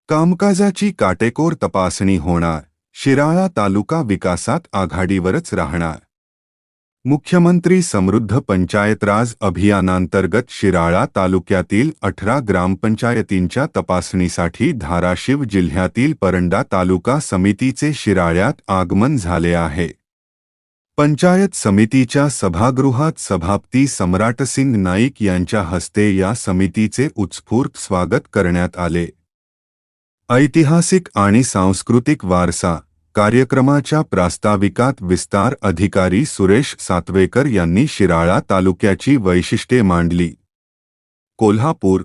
कामकाजाची काटेकोर तपासणी होणार. शिराळा तालुका विकासात आघाडीवरच राहणार. मुख्यमंत्री समृद्ध पंचायत राज अभियानांतर्गत शिराळा तालुक्यातील 18 ग्रामपंचायतींच्या तपासणीसाठी धाराशिव जिल्ह्यातील परंडा तालुका समितीचे शिराळ्यात आगमन झाले आहे. पंचायत समितीच्या सभागृहात सभापती सम्राटसिंग नाईक यांच्या हस्ते या समितीचे उत्स्फूर्त स्वागत करण्यात आले. ऐतिहासिक आणि सांस्कृतिक वारसा कार्यक्रमाच्या प्रास्ताविकात विस्तार अधिकारी सुरेश सातवेकर यांनी शिराळा तालुक्याची वैशिष्ट्ये मांडली. कोल्हापूर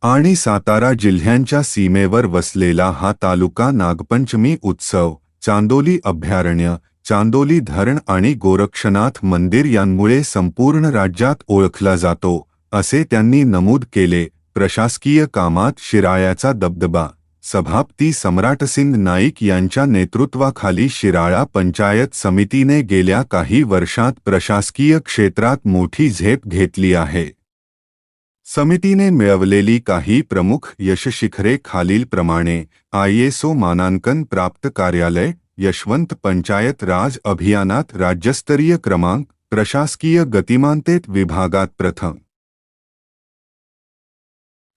आणि सातारा जिल्ह्यांच्या सीमेवर वसलेला हा तालुका नागपंचमी उत्सव, चांदोली अभयारण्य, चांदोली धरण आणि गोरक्षनाथ मंदिर यांमुळे संपूर्ण राज्यात ओळखला जातो, असे त्यांनी नमूद केले. प्रशासकीय कामात शिराळ्याचा दबदबा सभापती सम्राटसिंग नाईक यांच्या नेतृत्वाखाली शिराळा पंचायत समितीने गेल्या काही वर्षांत प्रशासकीय क्षेत्रात मोठी झेप घेतली आहे. समितीने मिळवलेली काही प्रमुख यशशिखरे खालीलप्रमाणे: ISO मानांकन प्राप्त कार्यालय, यशवंत पंचायत राज अभियानात राज्यस्तरीय क्रमांक, प्रशासकीय गतिमानतेत विभागात प्रथम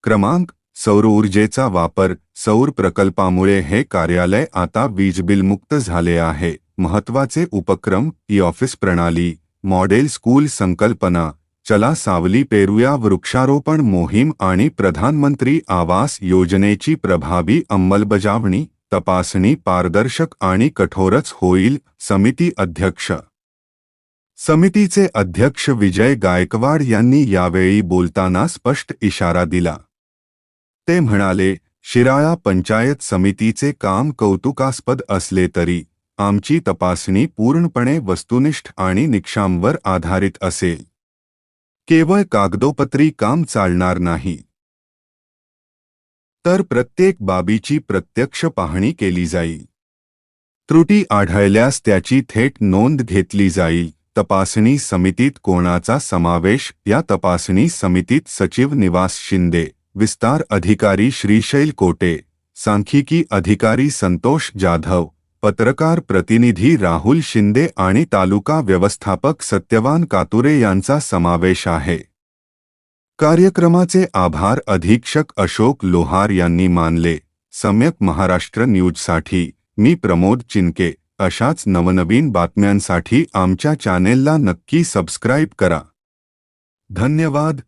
क्रमांक. सौर ऊर्जेचा वापर सौर प्रकल्पामुळे हे कार्यालय आता वीजबिलमुक्त झाले आहे. महत्त्वाचे उपक्रम: ई-ऑफिस प्रणाली, मॉडेल स्कूल संकल्पना, चला सावली पेरूया वृक्षारोपण मोहीम आणि प्रधानमंत्री आवास योजनेची प्रभावी अंमलबजावणी. तपासणी पारदर्शक आणि कठोरच होईल. समिती अध्यक्ष समितीचे अध्यक्ष विजय गायकवाड यांनी यावेळी बोलताना स्पष्ट इशारा दिला. ते म्हणाले, शिराळा पंचायत समितीचे काम कौतुकास्पद असले तरी आमची तपासणी पूर्णपणे वस्तुनिष्ठ आणि निकषांवर आधारित असेल. केवळ कागदोपत्री काम चालणार नाही, तर प्रत्येक बाबीची प्रत्यक्ष पाहणी केली जाईल. त्रुटी आढळल्यास त्याची थेट नोंद घेतली जाईल. तपासणी समितीत कोणाचा समावेश? या तपासणी समितीत सचिव निवास शिंदे, विस्तार अधिकारी श्रीशैल कोटे, सांख्यिकी अधिकारी संतोष जाधव, पत्रकार प्रतिनिधी राहुल शिंदे आणि तालुका व्यवस्थापक सत्यवान कातुरे यांचा समावेश आहे. कार्यक्रमाचे आभार अधीक्षक अशोक लोहार यांनी मानले. सम्यक महाराष्ट्र न्यूजसाठी मी प्रमोद चिनके. अशाच नवनवीन बातम्यांसाठी आमच्या चॅनेलला नक्की सबस्क्राईब करा. धन्यवाद.